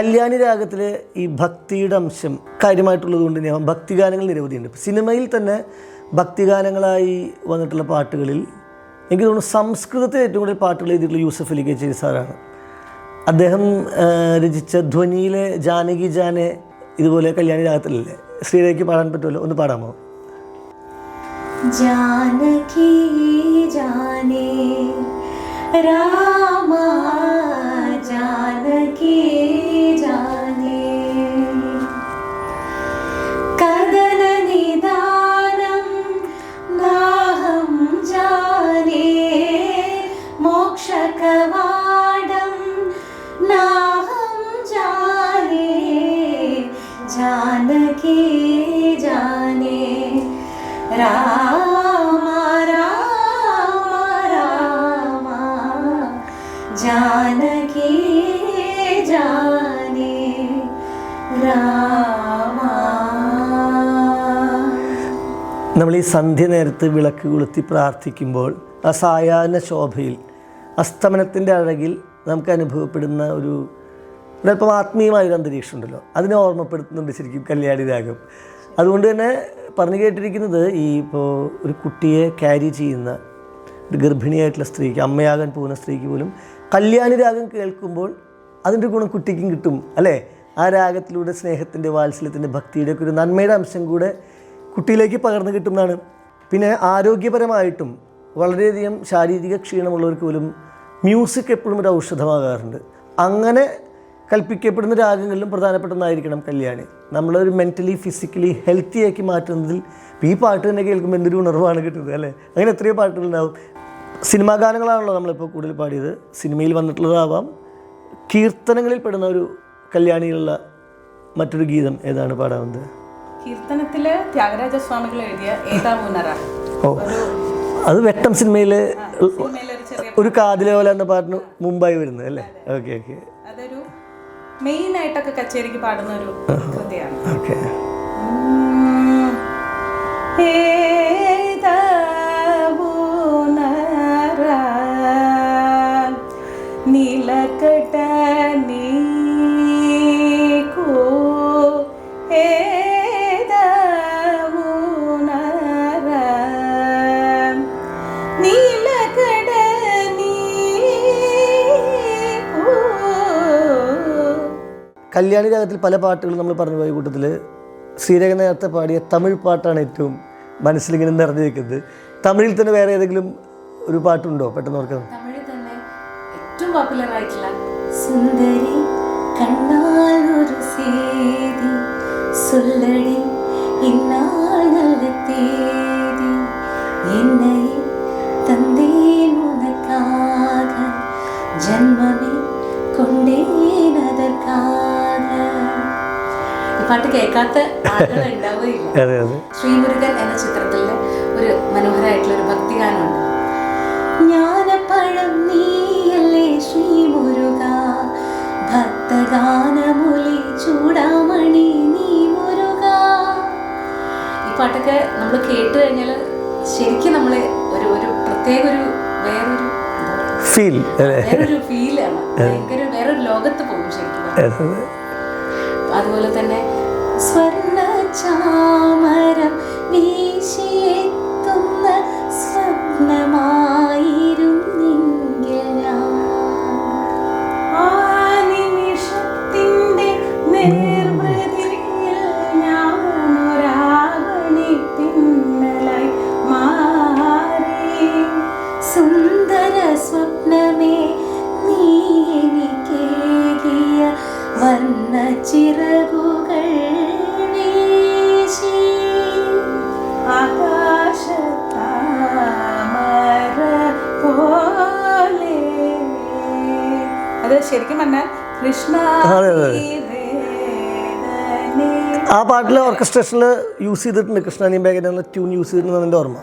കല്യാണി രാഗത്തിൽ ഈ ഭക്തിയുടെ അംശം കാര്യമായിട്ടുള്ളത് കൊണ്ട് തന്നെ ഭക്തിഗാനങ്ങൾ നിരവധിയുണ്ട്. സിനിമയിൽ തന്നെ ഭക്തിഗാനങ്ങളായി വന്നിട്ടുള്ള പാട്ടുകളിൽ എനിക്ക് തോന്നുന്നു സംസ്കൃതത്തിൽ ഏറ്റവും കൂടുതൽ പാട്ടുകൾ എഴുതിയിട്ടുള്ള യൂസഫ് അലി കേച്ചേരി സാറാണ്. അദ്ദേഹം രചിച്ച ധ്വനിയിലെ ജാനകി ജാനെ ഇതുപോലെ കല്യാണി രാഗത്തിലല്ലേ? ശ്രീരേഖയ്ക്ക് പാടാൻ പറ്റുമല്ലോ, ഒന്ന് പാടാമോ? ജാനകി ജാനേ രാമ ജാനകി ജാനേ കദന നിദാനം നാഹം ജാനേ മോക്ഷ കവാടം നാഹം ജാനേ ജാനകി ജാനേ രാമ രാമ രാമ ജാനകി ജാനേ രാമ. നമ്മൾ ഈ സന്ധ്യ നേരത്ത് വിളക്ക് കൊളുത്തി പ്രാർത്ഥിക്കുമ്പോൾ ആ സായാഹ്ന ശോഭയിൽ അസ്തമനത്തിൻ്റെ അഴകിൽ നമുക്ക് അനുഭവപ്പെടുന്ന ഒരല്പം ആത്മീയമായൊരു അന്തരീക്ഷം ഉണ്ടല്ലോ, അതിനെ ഓർമ്മപ്പെടുത്തുന്നുണ്ട് ശരിക്കും കല്യാണി രാഗം. അതുകൊണ്ട് തന്നെ പറഞ്ഞു കേട്ടിരിക്കുന്നത് ഇപ്പോൾ ഒരു കുട്ടിയെ ക്യാരി ചെയ്യുന്ന ഒരു ഗർഭിണിയായിട്ടുള്ള സ്ത്രീക്ക്, അമ്മയാകാൻ പോകുന്ന സ്ത്രീക്ക് പോലും കല്യാണി രാഗം കേൾക്കുമ്പോൾ അതിൻ്റെ ഗുണം കുട്ടിക്കും കിട്ടും അല്ലേ? ആ രാഗത്തിലൂടെ സ്നേഹത്തിൻ്റെ, വാത്സല്യത്തിൻ്റെ, ഭക്തിയുടെ ഒക്കെ ഒരു നന്മയുടെ അംശം കൂടെ കുട്ടിയിലേക്ക് പകർന്നു കിട്ടുന്നതാണ്. പിന്നെ ആരോഗ്യപരമായിട്ടും വളരെയധികം ശാരീരിക ക്ഷീണമുള്ളവർക്ക് പോലും മ്യൂസിക് എപ്പോഴും ഒരു ഔഷധമാകാറുണ്ട്. അങ്ങനെ കൽപ്പിക്കപ്പെടുന്ന രാഗങ്ങളിലും പ്രധാനപ്പെട്ട ഒന്നായിരിക്കണം കല്യാണി. നമ്മളൊരു മെൻ്റലി ഫിസിക്കലി ഹെൽത്തി ആക്കി മാറ്റുന്നതിൽ ഈ പാട്ട് തന്നെ കേൾക്കുമ്പോൾ എന്തൊരു ഉണർവാണ് കിട്ടുന്നത് അല്ലേ? അങ്ങനെ എത്രയോ പാട്ടുകളുണ്ടാവും. സിനിമാ ഗാനങ്ങളാണല്ലോ നമ്മളിപ്പോൾ കൂടുതൽ പാടിയത്, സിനിമയിൽ വന്നിട്ടുള്ളതാവാം. കീർത്തനങ്ങളിൽ പെടുന്ന ഒരു കല്യാണിയിലുള്ള മറ്റൊരു ഗീതം ഏതാണ് പാടാവുന്നത്? കീർത്തനത്തില് ത്യാഗരാജസ്വാമികൾ എഴുതിയ ഏതാവുന്നറ. ഓ, അത് വെട്ടം സിനിമയിലെ ഒരു കാതിലെ പോലെ എന്ന പാട്ടിന് മുമ്പായി വരുന്നത് അല്ലേ? Okay okay. അതൊരു മെയിൻ ആയിട്ടൊക്കെ കച്ചേരിക്ക് പാടുന്ന ഒരു കൃതിയാണ്. ഓക്കെ. നീലകട നീകോ കല്യാണി രാഗത്തിൽ പല പാട്ടുകളും നമ്മൾ പറഞ്ഞു പോയ കൂട്ടത്തിൽ ശ്രീരേഖ നേരത്തെ പാടിയ തമിഴ് പാട്ടാണ് ഏറ്റവും മനസ്സിലിങ്ങനെ നിറഞ്ഞു നിൽക്കുന്നത്. തമിഴിൽ തന്നെ വേറെ ഏതെങ്കിലും ഒരു പാട്ടുണ്ടോ പെട്ടെന്ന് ഓർക്കുന്നത്? തമിഴിൽ തന്നെ ഏറ്റവും പോപ്പുലർ ആയിട്ടുള്ള സുന്ദരി കണ്ണാൽ ഒരു സേതി சொல்லடி இந்நாள் நல்ல தேதி என்னை தந்தேன் உனக்காக ജന്മമേ കൊണ്ടേൻ അതற்காக. ഈ പാട്ട് കേൾക്കാത്ത ആളുകൾ ഉണ്ടാവുകയില്ല. ശ്രീമുരുകൻ എന്ന ചിത്രത്തിലെ ഒരു മനോഹരമായിട്ടുള്ള ഒരു ഭക്തിഗാനമുണ്ട്. ജ്ഞാനപ്പഴം നീയല്ലേ ശ്രീമുരുക ഭക്തഗാനമൊലി ചൂടാമണി നീ മുരുക. ഈ പാട്ടൊക്കെ നമ്മൾ കേട്ട് കഴിഞ്ഞാൽ ശരിക്കും നമ്മൾ ഒരു പ്രത്യേക ഒരു വേറൊരു ഫീലാണ്, ഭയങ്കര വേറൊരു ലോകത്ത് പോകും ശരിക്കും. അതുപോലെ തന്നെ സ്വർണ്ണ ചാമരം വീശിയെത്തുന്ന സ്വപ്നമായിരുന്നെങ്കിൽ ഞാൻ ആ നിമിഷത്തിന്റെ നേർവൃതിയിൽ ഞാനൊരാവണി പിന്നലായി മാറി. സുന്ദര സ്വപ്നമേ നീ എനിക്കേകിയ വർണ്ണ ചിറകുകൾ വീശി ആകാശത്താമര പോലെ. അത് ശരിക്കും പറഞ്ഞാൽ കൃഷ്ണ. ആ പാട്ടിൽ ഓർക്കസ്ട്രേഷനിൽ യൂസ് ചെയ്തിട്ടുണ്ട്, കൃഷ്ണാനി ബാഗിനുള്ള ട്യൂൺ യൂസ് ചെയ്തിട്ടുണ്ട് എൻ്റെ ഓർമ്മ.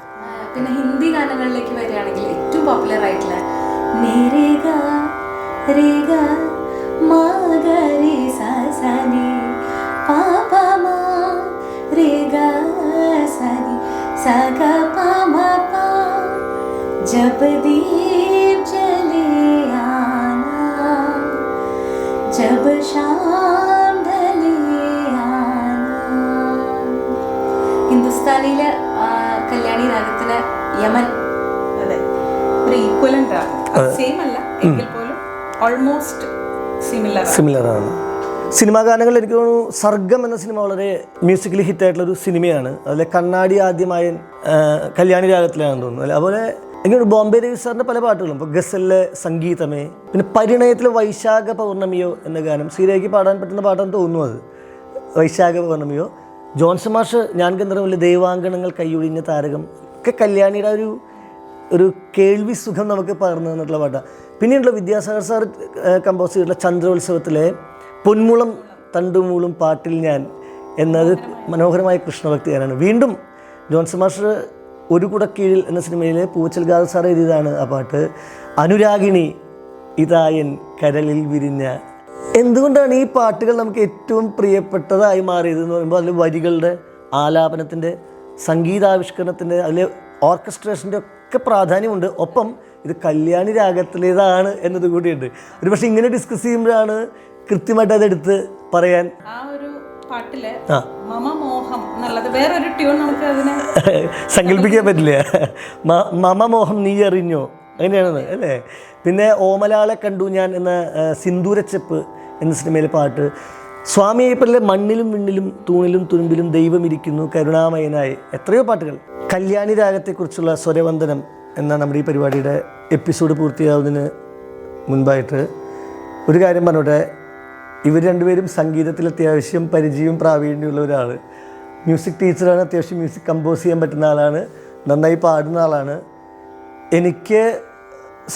പിന്നെ ഹിന്ദി ഗാനങ്ങളിലേക്ക് വരികയാണെങ്കിൽ ഏറ്റവും പോപ്പുലർ ആയിട്ടുള്ള നേരേഗ രേഗ മാഗരി സനി പാപ മാ രേഗ സനി സഗ പാമ പാ जब दीप जले आना जब शाम ഹിന്ദുസ്ഥാനിയിലെ കല്യാണി രാഗത്തിലെ യമൻ. അതെ, ഒരു ഈക്വലന്റ് ആണ്, സെയിം അല്ല എങ്കിൽ പോലും ഓൾമോസ്റ്റ് സിമിലറാണ്. സിനിമാ ഗാനങ്ങൾ എനിക്ക് തോന്നുന്നു സർഗം എന്ന സിനിമ വളരെ മ്യൂസിക്കലി ഹിറ്റായിട്ടുള്ളൊരു സിനിമയാണ്. അതിലെ കണ്ണാടി ആദ്യമായ കല്യാണി രാഗത്തിലാണെന്ന് തോന്നുന്നു. അതുപോലെ എനിക്ക് ബോംബെ രവി സാറിൻ്റെ പല പാട്ടുകളും, ഇപ്പോൾ ഗസലിലെ സംഗീതമേ, പിന്നെ പരിണയത്തിലെ വൈശാഖ പൗർണമിയോ എന്ന ഗാനം ശ്രീരേഖയ്ക്ക് പാടാൻ പറ്റുന്ന പാട്ടാന്ന് തോന്നുന്നു. അത് വൈശാഖ പൗർണമിയോ, ജോൺസൺ മാഷ് ഞാൻ ഗന്ധർവ്വമിലെ ദൈവാങ്കണങ്ങൾ കൈയൊഴിഞ്ഞ താരകം ഒക്കെ കല്യാണിയുടെ ഒരു കേൾവി സുഖം നമുക്ക് പകർന്നു തന്നിട്ടുള്ള പാട്ടാണ്. പിന്നെയുള്ള വിദ്യാസാഗർ സാർ കമ്പോസ് ചെയ്തിട്ടുള്ള ചന്ദ്രോത്സവത്തിലെ പൊന്മുളം തണ്ടുമൂളും പാട്ടിൽ ഞാൻ എന്നത് മനോഹരമായ കൃഷ്ണഭക്തി ഗാനമാണ്. വീണ്ടും ജോൺസൺ മാസ്റ്റർ ഒരു കുടക്കീഴിൽ എന്ന സിനിമയിലെ പൂച്ചൽ ഗാദർ സാർ എഴുതിയതാണ് ആ പാട്ട്. അനുരാഗിണി ഇതായൻ കരളിൽ വിരിഞ്ഞ. എന്തുകൊണ്ടാണ് ഈ പാട്ടുകൾ നമുക്ക് ഏറ്റവും പ്രിയപ്പെട്ടതായി മാറിയതെന്ന് പറയുമ്പോൾ അതിൽ വരികളുടെ ആലാപനത്തിൻ്റെ, സംഗീതാവിഷ്കരണത്തിൻ്റെ, അതിലെ ഓർക്കസ്ട്രേഷൻ്റെ ഒക്കെ പ്രാധാന്യമുണ്ട്. ഒപ്പം ഇത് കല്യാണി രാഗത്തിലേതാണ് എന്നത് കൂടിയുണ്ട്. ഒരു പക്ഷേ ഇങ്ങനെ ഡിസ്കസ് ചെയ്യുമ്പോഴാണ് കൃത്യമായിട്ട് അതെടുത്ത് പറയാൻ. ആ ഒരു പാട്ടില് മമ മോഹം എന്നുള്ളത് വേറൊരു ട്യൂൺ നമുക്ക് അതിനെ സങ്കല്പിക്കാൻ പറ്റില്ല. മമ മോഹം നീ അറിഞ്ഞോ, അങ്ങനെയാണെന്ന് അല്ലേ. പിന്നെ ഓമലാളെ കണ്ടു ഞാൻ എന്ന സിന്ദൂരച്ചെപ്പ് എന്ന സിനിമയിലെ പാട്ട്, സ്വാമി അയ്യപ്പനിലെ മണ്ണിലും വിണ്ണിലും തൂണിലും തുരുമ്പിലും ദൈവം ഇരിക്കുന്നു കരുണാമയനായി, എത്രയോ പാട്ടുകൾ. കല്യാണി രാഗത്തെക്കുറിച്ചുള്ള സ്വരവന്ദനം എന്ന നമ്മുടെ ഈ പരിപാടിയുടെ എപ്പിസോഡ് പൂർത്തിയാവുന്നതിന് മുൻപായിട്ട് ഒരു കാര്യം പറഞ്ഞോട്ടെ. ഇവർ രണ്ടുപേരും സംഗീതത്തിൽ അത്യാവശ്യം പരിചയവും പ്രാവീണ്യമുള്ള ഒരാൾ. മ്യൂസിക് ടീച്ചറാണ്, അത്യാവശ്യം മ്യൂസിക് കമ്പോസ് ചെയ്യാൻ പറ്റുന്ന ആളാണ്, നന്നായി പാടുന്ന ആളാണ്. എനിക്ക്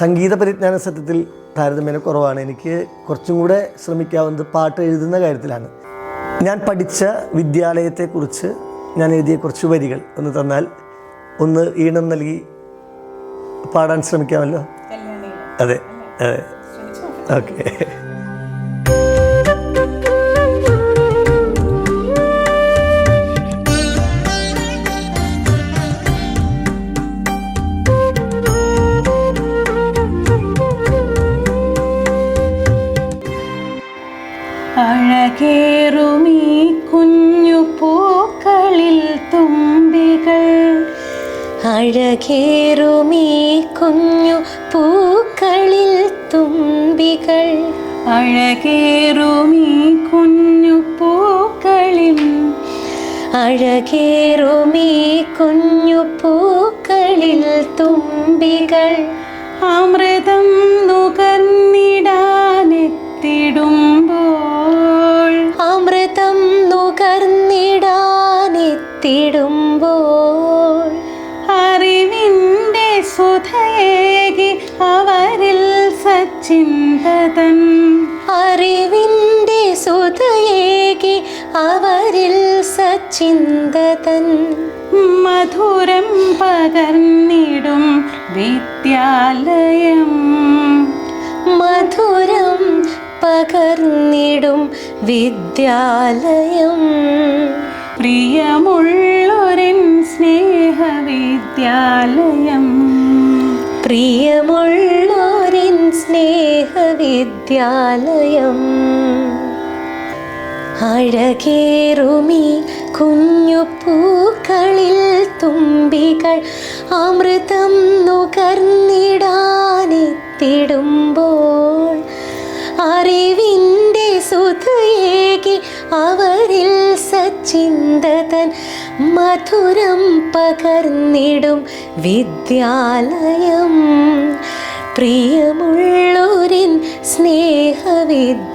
സംഗീത പരിജ്ഞാന സത്യത്തിൽ താരതമ്യേന കുറവാണ്. എനിക്ക് കുറച്ചും കൂടെ ശ്രമിക്കാവുന്നത് പാട്ട് എഴുതുന്ന കാര്യത്തിലാണ്. ഞാൻ പഠിച്ച വിദ്യാലയത്തെക്കുറിച്ച് ഞാൻ എഴുതിയ കുറച്ച് വരികൾ ഒന്ന് തന്നാൽ ഒന്ന് ഈണം നൽകി പാടാൻ ശ്രമിക്കാമല്ലോ. അതെ അതെ, ഓക്കെ. അഴകേറുമീ കുഞ്ഞു പൂക്കളിൽ തുമ്പികൾ, അഴകേറുമീ കുഞ്ഞു പൂക്കളിൽ തുമ്പികൾ, അഴകേറുമീ കുഞ്ഞു പൂക്കളിൽ, അഴകേറുമീ കുഞ്ഞു പൂക്കളിൽ തുമ്പികൾ, അമൃതം നുകർന്നിടാനെത്തിടുമ്പോൾ, അമൃതം നുകർന്നിടാനെത്തിടുമ്പോൾ, അറിവിൻ്റെ സുധയേകി അവരിൽ സച്ചിന്തതൻ, അറിവിൻ്റെ സുധയേകി അവരിൽ സച്ചിന്തതൻ, മധുരം പകർന്നിടും വിദ്യാലയം, മധുരം പകർന്നിടും വിദ്യാലയം, പ്രിയമുള്ളൊരിൻ സ്നേഹവിദ്യാലയം, പ്രിയമുള്ളോരിൻ സ്നേഹവിദ്യാലയം. അഴകേറുമീ കുഞ്ഞു പൂക്കളിൽ തുമ്പികൾ, അമൃതം നുകർന്നിടാനെത്തിടുമ്പോൾ, അറിവിൻ്റെ സുധയേകി അവരിൽ സച്ചിന്തതൻ, മധുരം പകർന്നിടും വിദ്യാലയം, പ്രിയമുള്ളോരിൻ സ്നേഹവിദ്യാലയം.